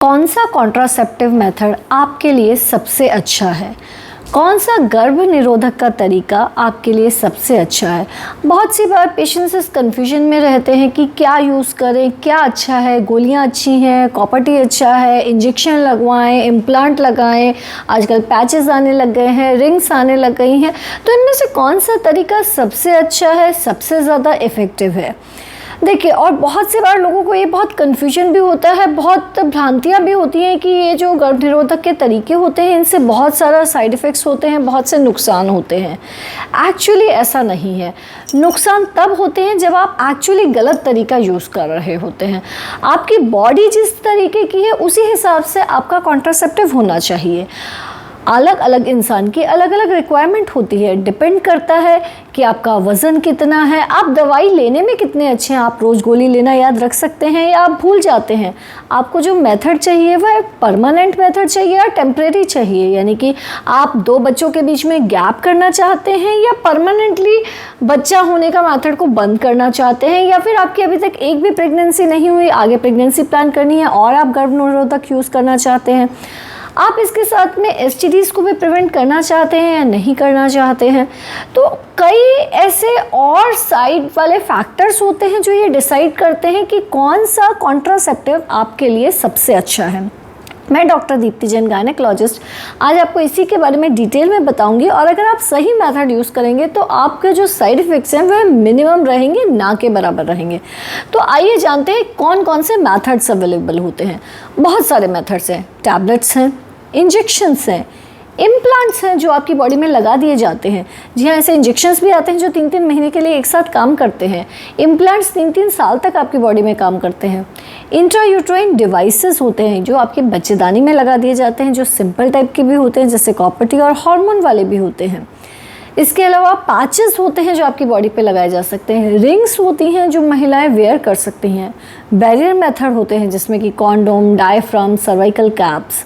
कौन सा contraceptive method आपके लिए सबसे अच्छा है? कौन सा गर्भ निरोधक का तरीका आपके लिए सबसे अच्छा है? बहुत सी बार पेशेंट्स इस कन्फ्यूजन में रहते हैं कि क्या यूज़ करें, क्या अच्छा है, गोलियां अच्छी हैं, कॉपर टी अच्छा है, इंजेक्शन लगवाएं, इम्प्लांट लगाएं, आजकल पैचेस आने लग गए हैं, रिंग्स आने लग गई हैं। तो इनमें से कौन सा तरीका सबसे अच्छा है, सबसे ज़्यादा इफ़ेक्टिव है? देखिए, और बहुत से बार लोगों को ये बहुत कन्फ्यूजन भी होता है, बहुत भ्रांतियाँ भी होती हैं कि ये जो गर्भ निरोधक के तरीके होते हैं इनसे बहुत सारा साइड इफ़ेक्ट्स होते हैं, बहुत से नुकसान होते हैं। एक्चुअली ऐसा नहीं है। नुकसान तब होते हैं जब आप एक्चुअली गलत तरीका यूज़ कर रहे होते हैं। आपकी बॉडी जिस तरीके की है उसी हिसाब से आपका कॉन्ट्रासेप्टिव होना चाहिए। अलग अलग इंसान की अलग अलग रिक्वायरमेंट होती है, डिपेंड करता है कि आपका वज़न कितना है, आप दवाई लेने में कितने अच्छे हैं, आप रोज़ गोली लेना याद रख सकते हैं या आप भूल जाते हैं। आपको जो मेथड चाहिए वह परमानेंट मेथड चाहिए या टेम्परेरी चाहिए, यानी कि आप 2 बच्चों के बीच में गैप करना चाहते हैं या परमानेंटली बच्चा होने का मेथड को बंद करना चाहते हैं, या फिर आपकी अभी तक एक भी प्रेगनेंसी नहीं हुई, आगे प्रेगनेंसी प्लान करनी है और आप गर्भ निरोधक यूज़ करना चाहते हैं। आप इसके साथ में एसटीडीज़ को भी प्रिवेंट करना चाहते हैं या नहीं करना चाहते हैं। तो कई ऐसे और साइड वाले फैक्टर्स होते हैं जो ये डिसाइड करते हैं कि कौन सा कॉन्ट्रासेप्टिव आपके लिए सबसे अच्छा है। मैं डॉक्टर दीप्ति जैन, गायनेकोलॉजिस्ट, आज आपको इसी के बारे में डिटेल में बताऊंगी, और अगर आप सही मेथड यूज़ करेंगे तो आपके जो साइड इफ़ेक्ट्स हैं वह मिनिमम रहेंगे, ना के बराबर रहेंगे। तो आइए जानते हैं कौन कौन से मेथड्स अवेलेबल होते हैं। बहुत सारे मेथड्स हैं, टैबलेट्स हैं, इंजेक्शंस हैं, इम्प्लांट्स हैं जो आपकी बॉडी में लगा दिए जाते हैं। जी हाँ, ऐसे इंजेक्शंस भी आते हैं जो 3-3 महीने के लिए एक साथ काम करते हैं। इम्प्लांट्स 3-3 साल तक आपकी बॉडी में काम करते हैं। इंट्रायूट्राइन डिवाइसेस होते हैं जो आपके बच्चेदानी में लगा दिए जाते हैं, जो सिंपल टाइप के भी होते हैं जैसे कॉपर टी, और हार्मोन वाले भी होते हैं। इसके अलावा पैचेस होते हैं जो आपकी बॉडी पे लगाए जा सकते हैं। रिंग्स होती हैं जो महिलाएं वेयर कर सकती हैं। बैरियर मेथड होते हैं जिसमें कि condom, diaphragm, cervical caps.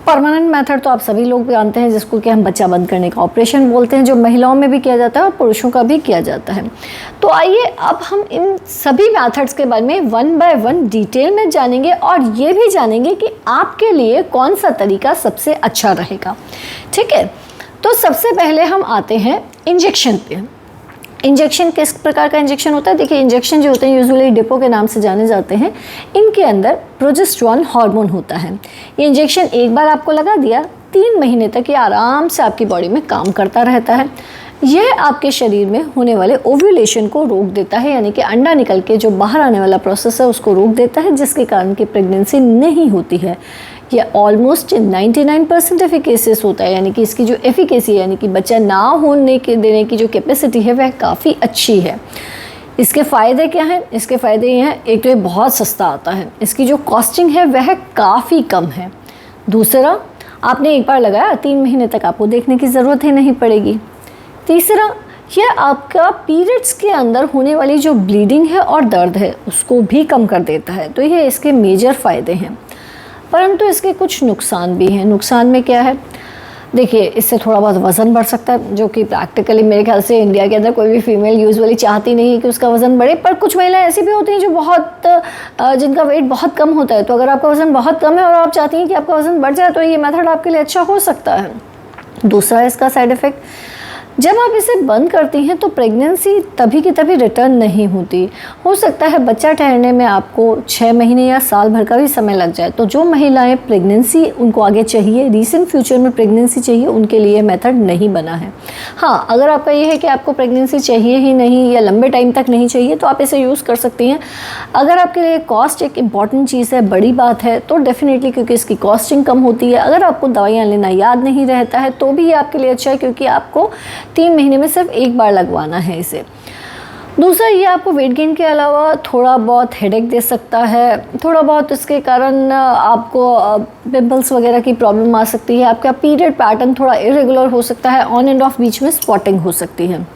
Permanent method तो आप सभी लोग जानते हैं जिसको कि हम बच्चा बंद करने का ऑपरेशन बोलते हैं, जो महिलाओं में भी किया जाता है और पुरुषों का भी किया जाता है। तो आइए अब हम इन सभी मेथड्स के बारे में 1 बाय 1 डिटेल में जानेंगे और ये भी जानेंगे कि आपके लिए कौन सा तरीका सबसे अच्छा रहेगा। ठीक है, तो सबसे पहले हम आते हैं इंजेक्शन पे। इंजेक्शन किस प्रकार का इंजेक्शन होता है? देखिए, इंजेक्शन जो होते हैं यूजुअली डिपो के नाम से जाने जाते हैं। इनके अंदर प्रोजेस्टेरोन हार्मोन होता है। ये इंजेक्शन एक बार आपको लगा दिया, 3 महीने तक ये आराम से आपकी बॉडी में काम करता रहता है। यह आपके शरीर में होने वाले ओव्यूलेशन को रोक देता है, यानी कि अंडा निकल के जो बाहर आने वाला प्रोसेस है उसको रोक देता है, जिसके कारण कि प्रेगनेंसी नहीं होती है। ये ऑलमोस्ट 99% एफिकेसियस होता है, यानी कि इसकी जो एफिकेसी यानी कि बच्चा ना होने के देने की जो कैपेसिटी है वह काफ़ी अच्छी है। इसके फ़ायदे क्या हैं? इसके फ़ायदे ये हैं, एक तो ये बहुत सस्ता आता है, इसकी जो कॉस्टिंग है वह काफ़ी कम है। दूसरा, आपने एक बार लगाया 3 महीने तक आपको देखने की ज़रूरत ही नहीं पड़ेगी। तीसरा, यह आपका पीरियड्स के अंदर होने वाली जो ब्लीडिंग है और दर्द है उसको भी कम कर देता है। तो ये इसके मेजर फ़ायदे हैं, परंतु इसके कुछ नुकसान भी हैं। नुकसान में क्या है? देखिए, इससे थोड़ा बहुत वज़न बढ़ सकता है, जो कि प्रैक्टिकली मेरे ख्याल से इंडिया के अंदर कोई भी फीमेल यूजुअली चाहती नहीं है कि उसका वज़न बढ़े। पर कुछ महिलाएं ऐसी भी होती हैं जो जिनका वेट बहुत कम होता है। तो अगर आपका वज़न बहुत कम है और आप चाहती हैं कि आपका वज़न बढ़ जाए तो ये मेथड आपके लिए अच्छा हो सकता है। दूसरा इसका साइड इफ़ेक्ट, जब आप इसे बंद करती हैं तो प्रेगनेंसी तभी की तभी रिटर्न नहीं होती। हो सकता है बच्चा ठहरने में आपको 6 महीने या साल भर का भी समय लग जाए। तो जो महिलाएं प्रेगनेंसी उनको आगे चाहिए, रीसेंट फ्यूचर में प्रेगनेंसी चाहिए, उनके लिए मेथड नहीं बना है। हाँ, अगर आपका ये है कि आपको प्रेगनेंसी चाहिए ही नहीं या लंबे टाइम तक नहीं चाहिए तो आप इसे यूज़ कर सकती हैं। अगर आपके लिए कॉस्ट एक इम्पॉर्टेंट चीज़ है, बड़ी बात है, तो डेफिनेटली, क्योंकि इसकी कॉस्टिंग कम होती है। अगर आपको दवाइयाँ लेना याद नहीं रहता है तो भी ये आपके लिए अच्छा है, क्योंकि आपको 3 महीने में सिर्फ एक बार लगवाना है इसे। दूसरा, ये आपको वेट गेन के अलावा थोड़ा बहुत हेडेक दे सकता है, थोड़ा बहुत इसके कारण आपको पिंपल्स वगैरह की प्रॉब्लम आ सकती है। आपका पीरियड पैटर्न थोड़ा इरेगुलर हो सकता है, ऑन एंड ऑफ बीच में स्पॉटिंग हो सकती है।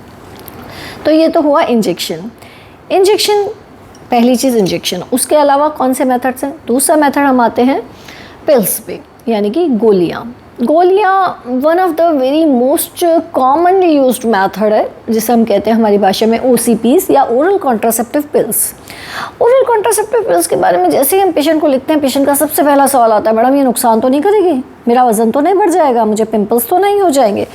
तो ये तो हुआ इंजेक्शन। पहली चीज़ इंजेक्शन। उसके अलावा कौन से मेथड्स हैं? दूसरा मेथड हम आते हैं पिल्स पे, यानी कि गोलियाँ। गोलियाँ one of the very most commonly used method है, जिसे हम कहते हैं हमारी भाषा में OCPs या oral contraceptive pills. Oral contraceptive pills के बारे में जैसे ही हम पेशेंट को लिखते हैं, पेशेंट का सबसे पहला सवाल आता है, मैडम ये नुकसान तो नहीं करेगी, मेरा वजन तो नहीं बढ़ जाएगा, मुझे पिंपल्स तो नहीं हो जाएंगे।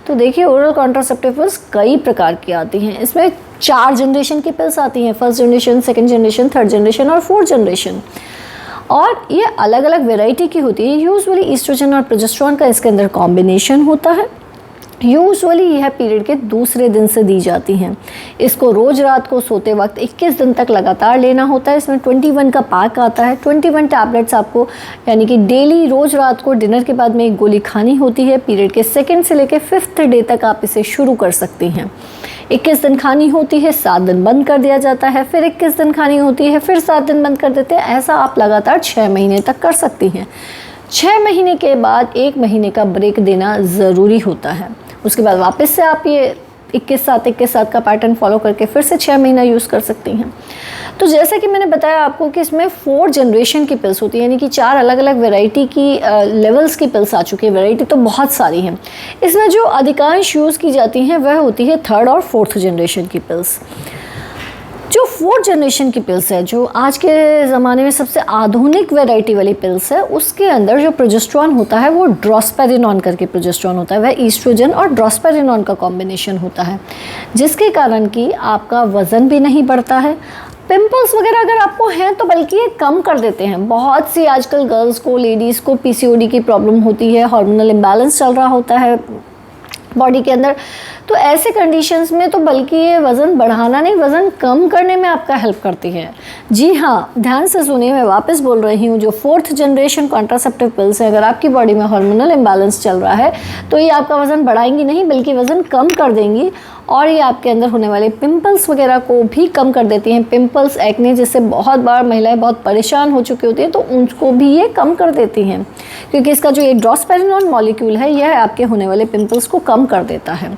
तो देखिए, ओरल कॉन्ट्रासेप्टिव पिल्स कई प्रकार की आती हैं। इसमें 4 जनरेशन की पिल्स आती हैं, first generation, second generation, third generation और फोर्थ जनरेशन। और ये अलग अलग वैरायटी की होती है। यूजुअली ईस्ट्रोजन और प्रोजेस्टेरॉन का इसके अंदर कॉम्बिनेशन होता है। यूजुअली यह पीरियड के दूसरे दिन से दी जाती हैं। इसको रोज़ रात को सोते वक्त 21 दिन तक लगातार लेना होता है। इसमें 21 का पैक आता है। 21 टैबलेट्स आपको यानी कि डेली रोज़ रात को डिनर के बाद में एक गोली खानी होती है। पीरियड के 2nd से लेकर 5th डे तक आप इसे शुरू कर सकती हैं। 21 दिन खानी होती है, 7 दिन बंद कर दिया जाता है, फिर 21 दिन खानी होती है, फिर 7 दिन बंद कर देते हैं। ऐसा आप लगातार 6 महीने तक कर सकती हैं। 6 महीने के बाद 1 महीने का ब्रेक देना ज़रूरी होता है। उसके बाद वापस से आप ये 21-7 का पैटर्न फॉलो करके फिर से 6 महीना यूज़ कर सकती हैं। तो जैसे कि मैंने बताया आपको कि इसमें 4 जनरेशन की पिल्स होती है, यानी कि 4 अलग अलग वैरायटी की लेवल्स की पिल्स आ चुकी है। वैरायटी तो बहुत सारी हैं। इसमें जो अधिकांश यूज़ की जाती हैं वह होती है 3rd और 4th जनरेशन की पिल्स। जो 4th जनरेशन की पिल्स है, जो आज के ज़माने में सबसे आधुनिक वैरायटी वाली पिल्स है, उसके अंदर जो प्रोजेस्टेरॉन होता है वो ड्रोस्पेरिनॉन करके प्रोजेस्टेरॉन होता है। वह ईस्ट्रोजन और ड्रोस्पेरिनॉन का कॉम्बिनेशन होता है, जिसके कारण कि आपका वज़न भी नहीं बढ़ता है। पिंपल्स वगैरह अगर आपको हैं तो बल्कि ये कम कर देते हैं। बहुत सी आजकल गर्ल्स को, लेडीज़ को PCOD की प्रॉब्लम होती है, हार्मोनल इम्बैलेंस चल रहा होता है बॉडी के अंदर। तो ऐसे कंडीशंस में तो बल्कि ये वज़न बढ़ाना नहीं, वज़न कम करने में आपका हेल्प करती है। जी हाँ, ध्यान से सुनिए, मैं वापस बोल रही हूँ। जो 4th जनरेशन कॉन्ट्रासेप्टिव पिल्स है, अगर आपकी बॉडी में हार्मोनल इम्बैलेंस चल रहा है तो ये आपका वज़न बढ़ाएंगी नहीं, बल्कि वज़न कम कर देंगी। और ये आपके अंदर होने वाले पिंपल्स वगैरह को भी कम कर देती हैं। पिंपल्स, एक्ने, जिससे बहुत बार महिलाएं बहुत परेशान हो चुकी होती हैं, तो उनको भी ये कम कर देती हैं, क्योंकि इसका जो ये ड्रोस्पेरिनॉन मॉलिक्यूल है, यह आपके होने वाले पिंपल्स को कम कर देता है।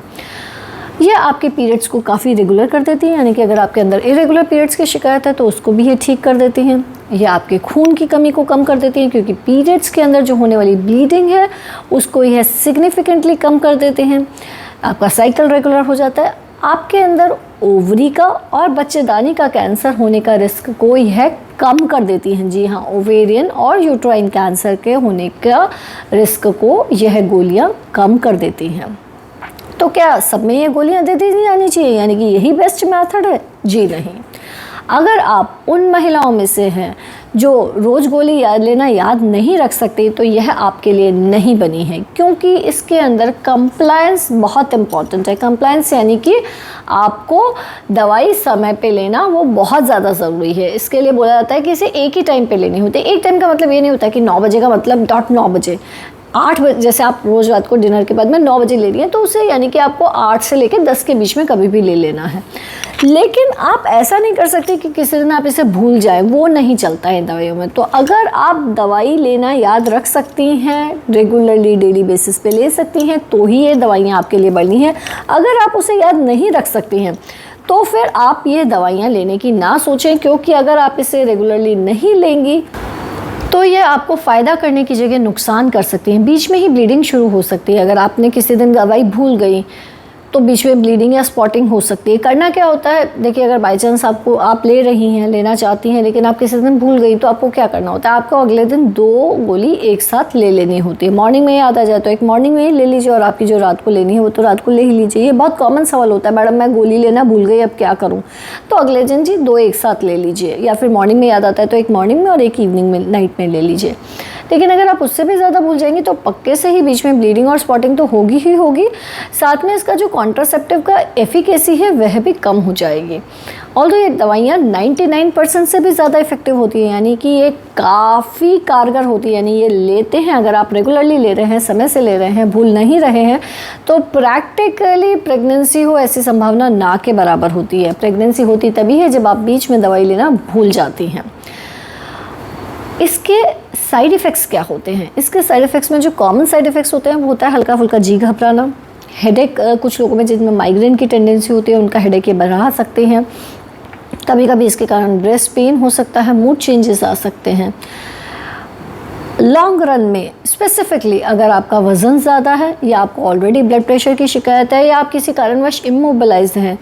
यह आपके पीरियड्स को काफ़ी रेगुलर कर देती है, यानी कि अगर आपके अंदर इरेगुलर पीरियड्स की शिकायत है तो उसको भी ये ठीक कर देती हैं। यह आपके खून की कमी को कम कर देती हैं, क्योंकि पीरियड्स के अंदर जो होने वाली ब्लीडिंग है उसको यह सिग्निफिकेंटली कम कर देते हैं। आपका साइकिल रेगुलर हो जाता है। आपके अंदर ओवरी का और बच्चेदानी का कैंसर होने का रिस्क को यह कम कर देती हैं। जी हाँ, ओवेरियन और यूट्राइन कैंसर के होने का रिस्क को यह गोलियां कम कर देती हैं। तो क्या सब में ये गोलियां दे दी जानी चाहिए, यानी कि यही बेस्ट मेथड है? जी नहीं। अगर आप उन महिलाओं में से हैं जो रोज़ गोली लेना याद नहीं रख सकती, तो यह आपके लिए नहीं बनी है, क्योंकि इसके अंदर कंप्लायंस बहुत इम्पॉर्टेंट है। कंप्लायंस यानी कि आपको दवाई समय पे लेना वो बहुत ज़्यादा ज़रूरी है। इसके लिए बोला जाता है कि इसे एक ही टाइम पे लेनी होती है। एक टाइम का मतलब ये नहीं होता कि 9 बजे का मतलब डॉट 9 बजे। 8 बजे, जैसे आप रोज़ रात को डिनर के बाद में 9 बजे ले रही हैं, तो उसे यानी कि आपको 8 से लेकर 10 के बीच में कभी भी ले लेना है। लेकिन आप ऐसा नहीं कर सकते कि किसी दिन आप इसे भूल जाएं, वो नहीं चलता है दवाइयों में। तो अगर आप दवाई लेना याद रख सकती हैं, रेगुलरली डेली बेसिस पे ले सकती हैं, तो ही ये दवाइयाँ आपके लिए बनी हैं। अगर आप उसे याद नहीं रख सकती हैं तो फिर आप ये दवाइयाँ लेने की ना सोचें, क्योंकि अगर आप इसे रेगुलरली नहीं लेंगी तो ये आपको फ़ायदा करने की जगह नुकसान कर सकती हैं। बीच में ही ब्लीडिंग शुरू हो सकती है। अगर आपने किसी दिन दवाई भूल गई तो बीच में ब्लीडिंग या स्पॉटिंग हो सकती है। करना क्या होता है, देखिए, अगर बाई चांस आप ले रही हैं, लेना चाहती हैं, लेकिन आप किसी दिन भूल गई, तो आपको क्या करना होता है, आपको अगले दिन 2 गोली एक साथ ले लेनी होती है। मॉर्निंग में याद आ जाए तो एक मॉर्निंग में ही ले लीजिए, और आपकी जो रात को लेनी है वो तो रात को ले ही लीजिए। ये बहुत कॉमन सवाल होता है, मैडम मैं गोली लेना भूल गई, अब क्या करूँ? तो अगले दिन जी 2 एक साथ ले लीजिए, या फिर मॉर्निंग में याद आता है तो एक मॉर्निंग में और एक इवनिंग में, नाइट में ले लीजिए। लेकिन अगर आप उससे भी ज़्यादा भूल जाएंगी तो पक्के से ही बीच में ब्लीडिंग और स्पॉटिंग तो होगी ही होगी। साथ में इसका जो कॉन्ट्रासेप्टिव का एफिकेसी है वह भी कम हो जाएगी। ऑल्दो ये दवाइयाँ 99% से भी ज़्यादा इफेक्टिव होती हैं, यानी कि ये काफ़ी कारगर होती है। यानी ये लेते हैं, अगर आप रेगुलरली ले रहे हैं, समय से ले रहे हैं, भूल नहीं रहे हैं, तो प्रैक्टिकली प्रेगनेंसी हो ऐसी संभावना ना के बराबर होती है। प्रेगनेंसी होती तभी है जब आप बीच में दवाई लेना भूल जाती हैं। इसके साइड इफ़ेक्ट्स क्या होते हैं? इसके साइड इफ़ेक्ट्स में जो कॉमन साइड इफ़ेक्ट्स होते हैं वो होता है हल्का फुल्का जी घबराना, हेडेक। कुछ लोगों में जिनमें माइग्रेन की टेंडेंसी होती है उनका हेडेक ये बढ़ा सकते हैं। कभी कभी इसके कारण ब्रेस्ट पेन हो सकता है, मूड चेंजेस आ सकते हैं। लॉन्ग रन में स्पेसिफिकली अगर आपका वज़न ज़्यादा है या आपको ऑलरेडी ब्लड प्रेशर की शिकायत है या आप किसी कारणवश इमोबिलाइज्ड हैं,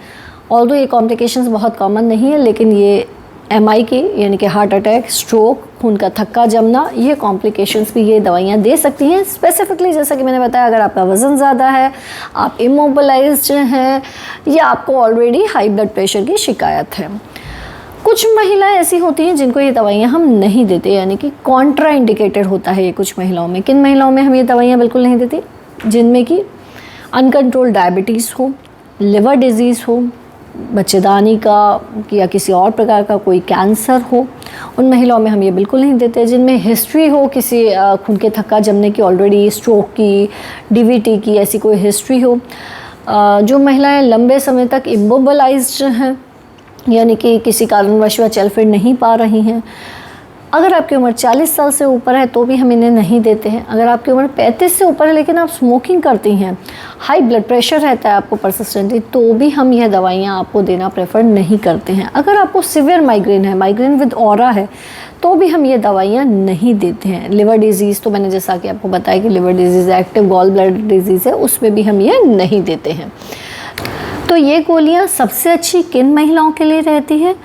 ऑल्दो ये कॉम्प्लिकेशंस बहुत कॉमन नहीं है, लेकिन ये एमआई की यानी कि हार्ट अटैक, स्ट्रोक, खून का थक्का जमना, ये कॉम्प्लिकेशंस भी ये दवाइयाँ दे सकती हैं। स्पेसिफिकली जैसा कि मैंने बताया, अगर आपका वज़न ज़्यादा है, आप इमोबिलाइज्ड हैं या आपको ऑलरेडी हाई ब्लड प्रेशर की शिकायत है। कुछ महिलाएं ऐसी होती हैं जिनको ये दवाइयाँ हम नहीं देते, यानी कि कॉन्ट्रा इंडिकेटेड होता है ये कुछ महिलाओं में। किन महिलाओं में हम ये दवाइयाँ बिल्कुल नहीं देते? जिनमें कि अनकंट्रोल्ड डायबिटीज़ हो, लिवर डिजीज़ हो, बच्चेदानी का या किसी और प्रकार का कोई कैंसर हो, उन महिलाओं में हम ये बिल्कुल नहीं देते। जिनमें हिस्ट्री हो किसी खून के थक्का जमने की, ऑलरेडी स्ट्रोक की, डीवीटी की, ऐसी कोई हिस्ट्री हो। जो महिलाएं लंबे समय तक इमोबिलाइज्ड हैं, यानी कि किसी कारणवश वह चल फिर नहीं पा रही हैं। अगर आपकी उम्र 40 साल से ऊपर है तो भी हम इन्हें नहीं देते हैं। अगर आपकी उम्र 35 से ऊपर है लेकिन आप स्मोकिंग करती हैं, हाई ब्लड प्रेशर रहता है आपको परसिस्टेंटली, तो भी हम यह दवाइयाँ आपको देना प्रेफर नहीं करते हैं। अगर आपको सिवियर माइग्रेन है, माइग्रेन विद ऑरा है, तो भी हम ये दवाइयाँ नहीं देते हैं। लिवर डिजीज़ तो मैंने जैसा कि आपको बताया कि liver disease active gall bladder disease है, उसमें भी हम ये नहीं देते हैं। तो ये गोलियाँ सबसे अच्छी किन महिलाओं के लिए रहती है?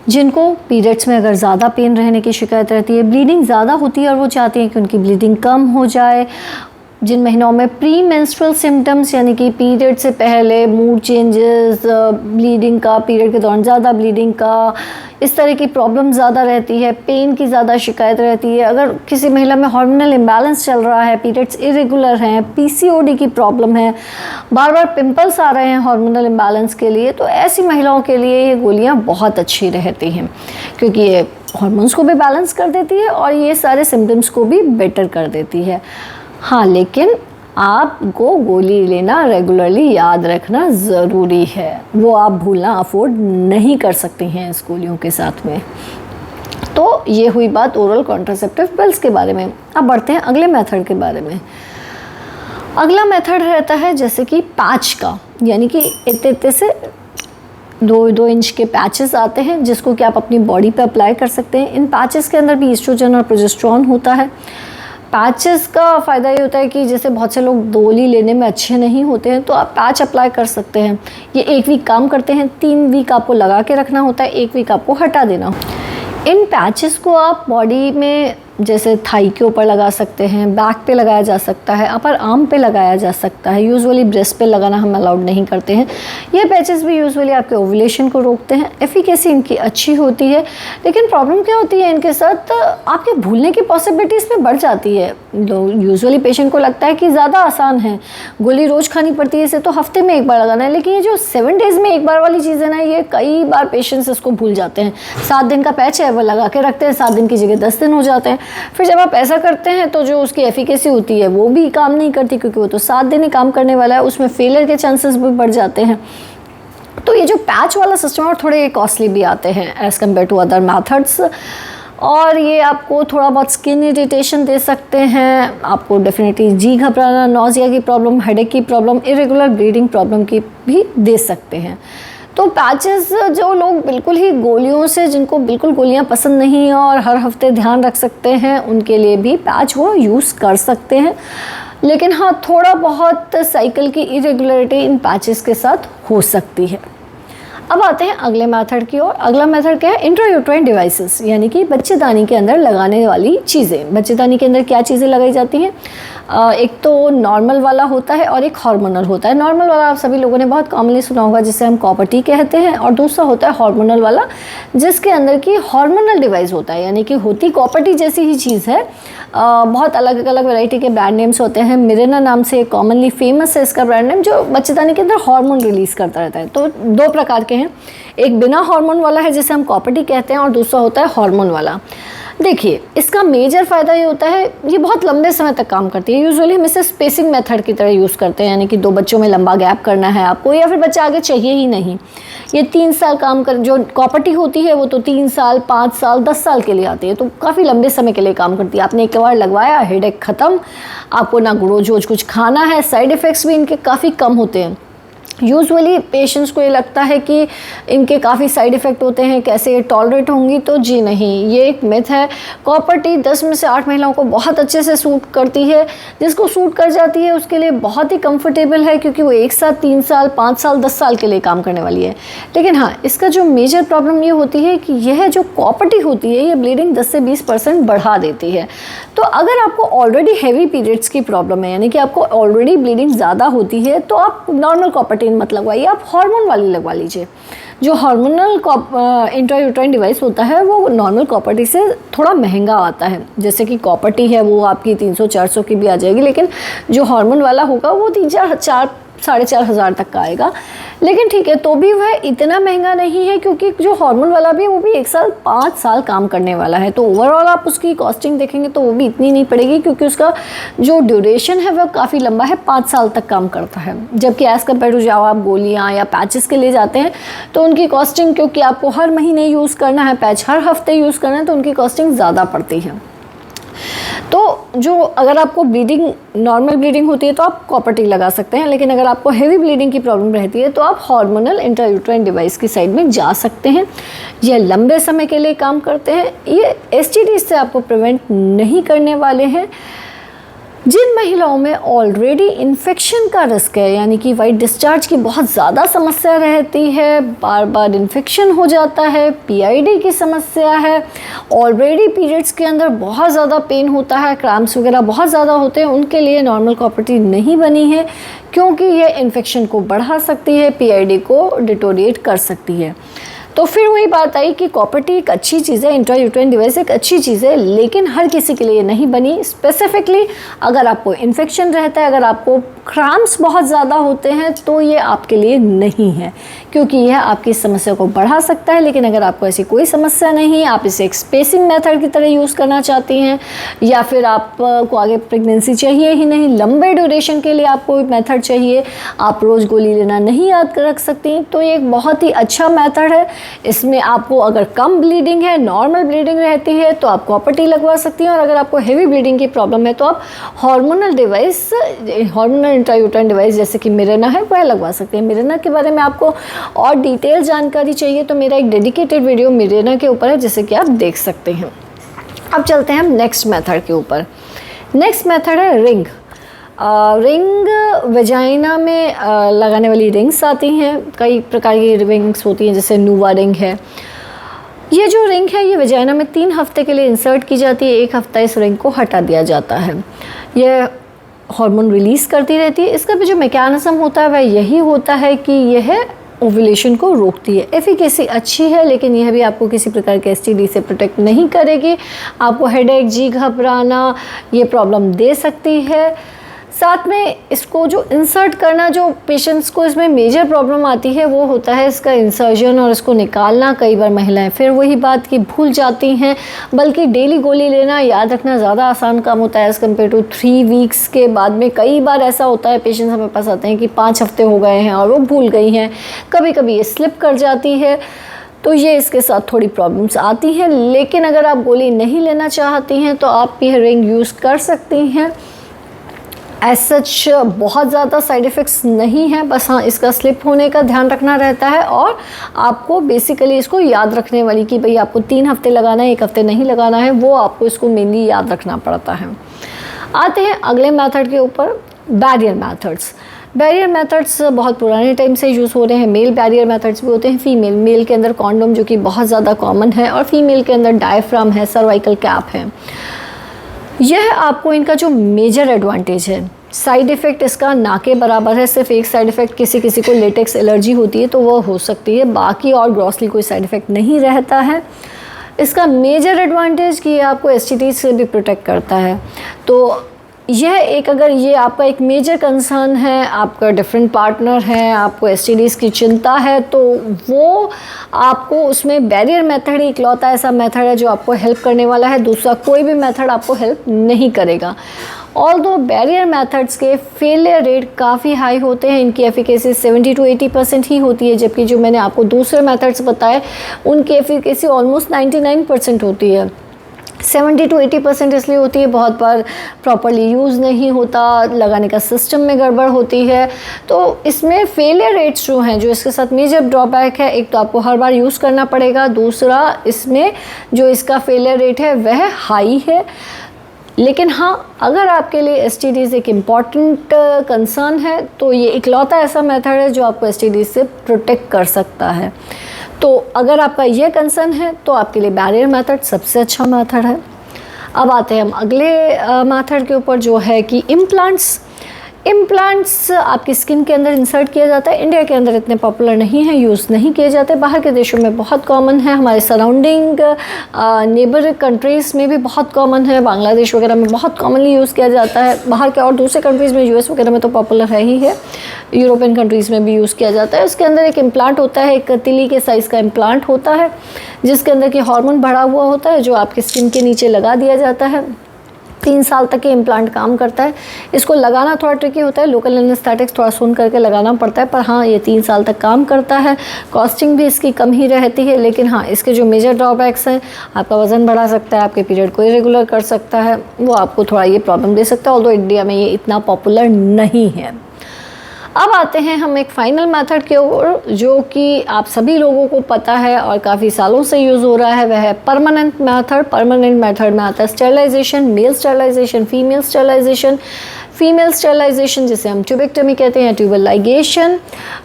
जिनको पीरियड्स में अगर ज़्यादा पेन रहने की शिकायत रहती है, ब्लीडिंग ज़्यादा होती है और वो चाहती हैं कि उनकी ब्लीडिंग कम हो जाए, जिन महीनों में प्री मेंस्ट्रुअल सिम्टम्स यानी कि पीरियड से पहले मूड चेंजेस, ब्लीडिंग का, पीरियड के दौरान ज़्यादा ब्लीडिंग का, इस तरह की प्रॉब्लम ज़्यादा रहती है, पेन की ज़्यादा शिकायत रहती है, अगर किसी महिला में हार्मोनल इम्बैलेंस चल रहा है, पीरियड्स इरेगुलर हैं, पीसीओडी की प्रॉब्लम है, बार बार पिंपल्स आ रहे हैं हार्मोनल इम्बैलेंस के लिए, तो ऐसी महिलाओं के लिए ये गोलियाँ बहुत अच्छी रहती हैं, क्योंकि ये हार्मोन्स को भी बैलेंस कर देती है और ये सारे सिम्टम्स को भी बेटर कर देती है। हाँ, लेकिन आपको गोली लेना रेगुलरली याद रखना ज़रूरी है, वो आप भूलना अफोर्ड नहीं कर सकती हैं इस गोलियों के साथ में। तो ये हुई बात ओरल कॉन्ट्रासेप्टिव पिल्स के बारे में। अब बढ़ते हैं अगले मेथड के बारे में। अगला मेथड रहता है जैसे कि पैच का, यानी कि इतने से 2 इंच के पैचेस आते हैं जिसको कि आप अपनी बॉडी पे अप्लाई कर सकते हैं। इन पैचेस के अंदर भी ईस्ट्रोजन और प्रोजेस्टेरोन होता है। पैचेस का फ़ायदा ये होता है कि जैसे बहुत से लोग गोली लेने में अच्छे नहीं होते हैं, तो आप पैच अप्लाई कर सकते हैं। ये 1 वीक काम करते हैं, 3 वीक आपको लगा के रखना होता है, 1 वीक आपको हटा देना। इन पैचेस को आप बॉडी में जैसे थाई के ऊपर लगा सकते हैं, बैक पे लगाया जा सकता है, अपर आर्म पे लगाया जा सकता है। यूजुअली ब्रेस्ट पे लगाना हम अलाउड नहीं करते हैं। ये पैचेस भी यूजुअली आपके ओवुलेशन को रोकते हैं। एफिकेसी इनकी अच्छी होती है, लेकिन प्रॉब्लम क्या होती है इनके साथ, आपके भूलने की पॉसिबिलिटी इसमें बढ़ जाती है। यूजुअली पेशेंट को लगता है कि ज़्यादा आसान है, गोली रोज़ खानी पड़ती है, इसे तो हफ्ते में 1 बार लगाना है, लेकिन ये जो 7 डेज़ में 1 बार वाली चीज़ है ना, ये कई बार पेशेंट्स इसको भूल जाते हैं। 7 दिन का पैच है वो लगा के रखते हैं, 7 दिन की जगह 10 दिन हो जाते हैं। फिर जब आप ऐसा करते हैं तो जो उसकी एफिकेसी होती है वो भी काम नहीं करती, क्योंकि वो तो 7 दिन ही काम करने वाला है, उसमें फेलियर के चांसेस भी बढ़ जाते हैं। तो ये जो पैच वाला सिस्टम और थोड़े कॉस्टली भी आते हैं as compare to other methods, और ये आपको थोड़ा बहुत स्किन इरिटेशन दे सकते हैं, आपको डेफिनेटली जी घबराना, नौजिया की प्रॉब्लम, हेडेक की प्रॉब्लम, इरेगुलर ब्लीडिंग प्रॉब्लम की भी दे सकते हैं। तो पैचेस जो लोग बिल्कुल ही गोलियों से, जिनको बिल्कुल गोलियां पसंद नहीं है और हर हफ्ते ध्यान रख सकते हैं, उनके लिए भी पैच वो यूज़ कर सकते हैं। लेकिन हाँ, थोड़ा बहुत साइकिल की इरेगुलरिटी इन पैचेस के साथ हो सकती है। अब आते हैं अगले मेथड की ओर। अगला मेथड क्या है? इंट्रायूट्राइन डिवाइसेस, यानी कि बच्चेदानी के अंदर लगाने वाली चीज़ें। बच्चेदानी के अंदर क्या चीज़ें लगाई जाती हैं? एक तो नॉर्मल वाला होता है और एक हार्मोनल होता है। नॉर्मल वाला आप सभी लोगों ने बहुत कॉमनली सुना होगा, जिसे हम कॉपर टी कहते हैं, और दूसरा होता है हार्मोनल वाला, जिसके अंदर की हार्मोनल डिवाइस होता है, यानी कि होती कॉपर टी जैसी ही चीज़ है। बहुत अलग अलग वैरायटी के ब्रांड नेम्स होते हैं। मिरेना नाम से कॉमनली फेमस है इसका ब्रांड नेम, जो बच्चेदानी के अंदर हार्मोन रिलीज़ करता रहता है। तो 2 प्रकार के हैं, एक बिना हार्मोन वाला है जिसे हम कॉपर टी कहते हैं, और दूसरा होता है हार्मोन वाला। देखिए, इसका मेजर फ़ायदा ये होता है, ये बहुत लंबे समय तक काम करती है। यूजुअली हम इसे स्पेसिंग मेथड की तरह यूज़ करते हैं, यानी कि 2 बच्चों में लंबा गैप करना है आपको, या फिर बच्चा आगे चाहिए ही नहीं। ये 3 साल काम कर, जो कॉपर टी होती है वो तो 3 साल, 5 साल, 10 साल के लिए आती है, तो काफ़ी लंबे समय के लिए काम करती है। आपने एक बार लगवाया, हेडेक ख़त्म, आपको ना गुड़ोज कुछ खाना है, साइड इफ़ेक्ट्स भी इनके काफ़ी कम होते हैं। यूजुअली पेशेंट्स को ये लगता है कि इनके काफ़ी साइड इफ़ेक्ट होते हैं, कैसे ये टॉलरेट होंगी, तो जी नहीं, ये एक मिथ है। कॉपर टी 10 में से 8 महिलाओं को बहुत अच्छे से सूट करती है। जिसको सूट कर जाती है उसके लिए बहुत ही कंफर्टेबल है, क्योंकि वो एक साथ 3 साल 5 साल 10 साल के लिए काम करने वाली है। लेकिन हाँ, इसका जो मेजर प्रॉब्लम ये होती है कि यह जो कॉपर टी होती है ये ब्लीडिंग 10 से 20% बढ़ा देती है। तो अगर आपको ऑलरेडी हैवी पीरियड्स की प्रॉब्लम है, यानी कि आपको ऑलरेडी ब्लीडिंग ज़्यादा होती है, तो आप नॉर्मल कॉपर टी मत लगवाइए, आप हार्मोन वाली लगवा लीजिए। जो हार्मोनल इंट्रायूट्राइन डिवाइस होता है वो नॉर्मल कॉपर टी से थोड़ा महंगा आता है। जैसे कि कॉपर टी है वो आपकी 300-400 की भी आ जाएगी, लेकिन जो हार्मोन वाला होगा वो 3,000-4,500 तक का आएगा। लेकिन ठीक है, तो भी वह इतना महंगा नहीं है, क्योंकि जो हार्मोन वाला भी है वो भी 1 साल 5 साल काम करने वाला है। तो ओवरऑल आप उसकी कॉस्टिंग देखेंगे तो वो भी इतनी नहीं पड़ेगी, क्योंकि उसका जो ड्यूरेशन है वह काफ़ी लंबा है, 5 साल तक काम करता है। जबकि एज़ कम्पेयर टू जब आप गोलियाँ या पैचेस के लिए जाते हैं तो उनकी कॉस्टिंग, क्योंकि आपको हर महीने यूज़ करना है, पैच हर हफ्ते यूज़ करना है, तो उनकी कॉस्टिंग ज़्यादा पड़ती है। तो जो अगर आपको ब्लीडिंग नॉर्मल ब्लीडिंग होती है तो आप कॉपर टी लगा सकते हैं, लेकिन अगर आपको हेवी ब्लीडिंग की प्रॉब्लम रहती है तो आप हार्मोनल इंट्रायूट्राइन डिवाइस की साइड में जा सकते हैं। ये लंबे समय के लिए काम करते हैं, ये एसटीडी से आपको प्रिवेंट नहीं करने वाले हैं। जिन महिलाओं में ऑलरेडी इन्फेक्शन का रिस्क है, यानी कि वाइट डिस्चार्ज की बहुत ज़्यादा समस्या रहती है, बार बार इन्फेक्शन हो जाता है, पीआईडी की समस्या है, ऑलरेडी पीरियड्स के अंदर बहुत ज़्यादा पेन होता है, क्रैम्प्स वगैरह बहुत ज़्यादा होते हैं, उनके लिए नॉर्मल कॉपर टी नहीं बनी है, क्योंकि यह इन्फेक्शन को बढ़ा सकती है, पीआईडी को डिटोरिएट कर सकती है। तो फिर वही बात आई कि कॉपर टी एक अच्छी चीज़ है, इंट्रायूट्राइन डिवाइस एक अच्छी चीज़ है, लेकिन हर किसी के लिए नहीं बनी। स्पेसिफिकली अगर आपको इन्फेक्शन रहता है, अगर आपको क्रैम्प्स बहुत ज़्यादा होते हैं, तो ये आपके लिए नहीं है, क्योंकि यह आपकी समस्या को बढ़ा सकता है। लेकिन अगर आपको ऐसी कोई समस्या नहीं, आप इसे एक स्पेसिंग मेथड की तरह यूज़ करना चाहती हैं, या फिर आपको आगे प्रेगनेंसी चाहिए ही नहीं, लंबे ड्यूरेशन के लिए आपको मेथड चाहिए, आप रोज़ गोली लेना नहीं याद रख सकती, तो ये एक बहुत ही अच्छा मेथड है। इसमें आपको अगर कम ब्लीडिंग है, नॉर्मल ब्लीडिंग रहती है, तो आप कॉपर टी लगवा सकती हैं, और अगर आपको हेवी ब्लीडिंग की प्रॉब्लम है तो आप hormonal device, hormonal intrauterine device जैसे कि मिरेना है वह लगवा सकते हैं। मिरेना के बारे में आपको और डिटेल जानकारी चाहिए तो मेरा एक डेडिकेटेड वीडियो मिरेना के ऊपर है, जैसे कि आप देख सकते हैं। अब चलते हैं हम नेक्स्ट मेथड के ऊपर। नेक्स्ट मेथड है रिंग। रिंग वेजाइना में लगाने वाली रिंग्स आती हैं, कई प्रकार की रिंग्स होती हैं, जैसे नूवा रिंग है। ये जो रिंग है ये वेजाइना में 3 हफ्ते के लिए इंसर्ट की जाती है, 1 हफ्ता इस रिंग को हटा दिया जाता है। यह हार्मोन रिलीज़ करती रहती है। इसका भी जो मैकेनिज़्म होता है वह यही होता है कि यह ओव्यूलेशन को रोकती है। एफिकेसी अच्छी है, लेकिन यह भी आपको किसी प्रकार के एसटीडी से प्रोटेक्ट नहीं करेगी। आपको हेडेक, जी घबराना, ये प्रॉब्लम दे सकती है। साथ में इसको जो इंसर्ट करना, जो पेशेंट्स को इसमें मेजर प्रॉब्लम आती है वो होता है इसका इंसर्जन और इसको निकालना। कई बार महिलाएं फिर वही बात की भूल जाती हैं, बल्कि डेली गोली लेना याद रखना ज़्यादा आसान काम होता है एज़ कम्पेयर टू 3 वीक्स के बाद में। कई बार ऐसा होता है, पेशेंट्स हमारे पास आते हैं कि 5 हफ्ते हो गए हैं और वो भूल गई हैं, कभी कभी ये स्लिप कर जाती है, तो ये इसके साथ थोड़ी प्रॉब्लम्स आती हैं। लेकिन अगर आप गोली नहीं लेना चाहती हैं तो आप ये रिंग यूज़ कर सकती हैं। एज सच बहुत ज़्यादा साइड इफ़ेक्ट्स नहीं है, बस हाँ इसका स्लिप होने का ध्यान रखना रहता है, और आपको बेसिकली इसको याद रखने वाली कि भाई आपको 3 हफ्ते लगाना है, 1 हफ्ते नहीं लगाना है, वो आपको इसको मेनली याद रखना पड़ता है। आते हैं अगले मेथड के ऊपर, बैरियर मेथड्स। बैरियर मेथड्स बहुत पुराने टाइम से यूज़ हो रहे हैं। मेल बैरियर मेथड्स भी होते हैं, फीमेल। मेल के अंदर कॉन्डोम जो कि बहुत ज़्यादा कॉमन है, और फीमेल के अंदर डायफ्राम है, सर्वाइकल कैप है। यह आपको इनका जो मेजर एडवांटेज है, साइड इफ़ेक्ट इसका ना के बराबर है। सिर्फ एक साइड इफ़ेक्ट, किसी किसी को लेटेक्स एलर्जी होती है तो वो हो सकती है, बाकी और ग्रॉसली कोई साइड इफ़ेक्ट नहीं रहता है। इसका मेजर एडवांटेज कि ये आपको एसटीडी से भी प्रोटेक्ट करता है। तो यह एक, अगर ये आपका एक मेजर कंसर्न है, आपका डिफरेंट पार्टनर है, आपको एसटीडीज़ की चिंता है, तो वो आपको उसमें बैरियर मेथड ही इकलौता ऐसा मेथड है जो आपको हेल्प करने वाला है। दूसरा कोई भी मेथड आपको हेल्प नहीं करेगा। ऑल्दो बैरियर मेथड्स के फेलियर रेट काफ़ी हाई होते हैं, इनकी एफिकेसी 70 to 80% ही होती है, जबकि जो मैंने आपको दूसरे मेथड्स बताए उनकी एफिकेसी ऑलमोस्ट 99% होती है। 70 to 80% इसलिए होती है बहुत बार प्रॉपरली यूज़ नहीं होता, लगाने का सिस्टम में गड़बड़ होती है। तो इसमें फेलियर रेट्स जो हैं, जो इसके साथ मेजर ड्रॉबैक है, एक तो आपको हर बार यूज़ करना पड़ेगा, दूसरा इसमें जो इसका फेलियर रेट है वह हाई है। लेकिन हाँ, अगर आपके लिए STDs एक इम्पॉर्टेंट कंसर्न है तो ये इकलौता ऐसा मेथड है जो आपको STDs से प्रोटेक्ट कर सकता है। तो अगर आपका ये कंसर्न है तो आपके लिए बैरियर मेथड सबसे अच्छा मेथड है। अब आते हैं हम अगले मेथड के ऊपर, जो है कि इम्प्लांट्स आपकी स्किन के अंदर इंसर्ट किया जाता है। इंडिया के अंदर इतने पॉपुलर नहीं है, यूज़ नहीं किए जाते, बाहर के देशों में बहुत कॉमन है, हमारे सराउंडिंग नेबर कंट्रीज़ में भी बहुत कॉमन है, बांग्लादेश वगैरह में बहुत कॉमनली यूज़ किया जाता है। बाहर के और दूसरे कंट्रीज़ में, US वगैरह में तो पॉपुलर है ही है, यूरोपियन कंट्रीज़ में भी यूज़ किया जाता है। उसके अंदर एक इम्प्लांट होता है, एक तिली के साइज़ का इम्प्लांट होता है, जिसके अंदर की हार्मोन बढ़ा हुआ होता है, जो आपकी स्किन के नीचे लगा दिया जाता है। 3 साल तक ये इम्प्लांट काम करता है। इसको लगाना थोड़ा ट्रिकी होता है, लोकल एनेस्थेटिक्स थोड़ा सुन करके लगाना पड़ता है, पर हाँ, ये 3 साल तक काम करता है। कॉस्टिंग भी इसकी कम ही रहती है, लेकिन हाँ, इसके जो मेजर ड्रॉबैक्स हैं, आपका वज़न बढ़ा सकता है, आपके पीरियड को इरेगुलर कर सकता है, वो आपको थोड़ा ये प्रॉब्लम दे सकता है, ऑल्दो इंडिया में ये इतना पॉपुलर नहीं है। अब आते हैं हम एक फाइनल मेथड के ऊपर, जो कि आप सभी लोगों को पता है और काफ़ी सालों से यूज़ हो रहा है, वह है परमानेंट मेथड। परमानेंट मेथड में आता है sterilization, male sterilization, female sterilization. Female sterilization जिसे हम ट्यूबेक्टमी कहते हैं, ट्यूबल लाइगेशन।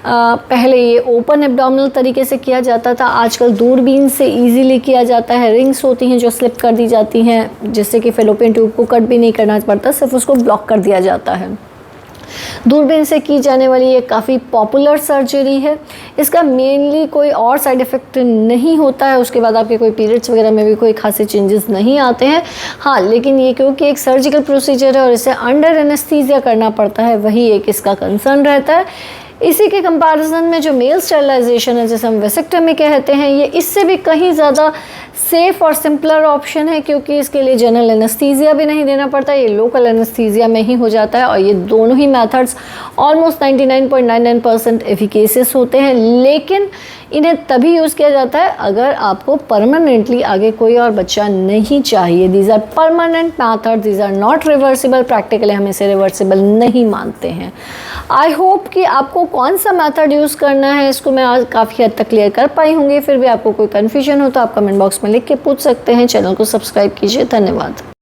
पहले ये ओपन एब्डोमिनल तरीके से किया जाता था, आजकल दूरबीन से इजीली किया जाता है। रिंग्स होती हैं जो स्लिप कर दी जाती हैं, जिससे कि फेलोपियन ट्यूब को कट भी नहीं करना पड़ता, सिर्फ उसको ब्लॉक कर दिया जाता है। दूरबीन से की जाने वाली ये काफ़ी पॉपुलर सर्जरी है। इसका मेनली कोई और साइड इफ़ेक्ट नहीं होता है, उसके बाद आपके कोई पीरियड्स वगैरह में भी कोई खासे चेंजेस नहीं आते हैं। हाँ, लेकिन ये क्योंकि एक सर्जिकल प्रोसीजर है और इसे अंडर एनेस्थीसिया करना पड़ता है, वही एक इसका कंसर्न रहता है। इसी के कंपैरिजन में जो मेल स्टेरिलाइजेशन है, जैसे हम वेसेक्टमी कहते हैं, ये इससे भी कहीं ज़्यादा सेफ़ और सिंपलर ऑप्शन है, क्योंकि इसके लिए जनरल एनेस्थीसिया भी नहीं देना पड़ता, ये लोकल एनेस्थीसिया में ही हो जाता है। और ये दोनों ही मेथड्स ऑलमोस्ट 99.99% एफिकेसियस होते हैं, लेकिन इन्हें तभी यूज़ किया जाता है अगर आपको परमानेंटली आगे कोई और बच्चा नहीं चाहिए। These are permanent method, these are not reversible. Practically हम इसे रिवर्सिबल नहीं मानते हैं। आई होप कि आपको कौन सा मेथड यूज़ करना है इसको मैं आज काफ़ी हद तक क्लियर कर पाई होंगी। फिर भी आपको कोई कन्फ्यूजन हो तो आप कमेंट बॉक्स में लिख के पूछ सकते हैं। चैनल को सब्सक्राइब कीजिए। धन्यवाद।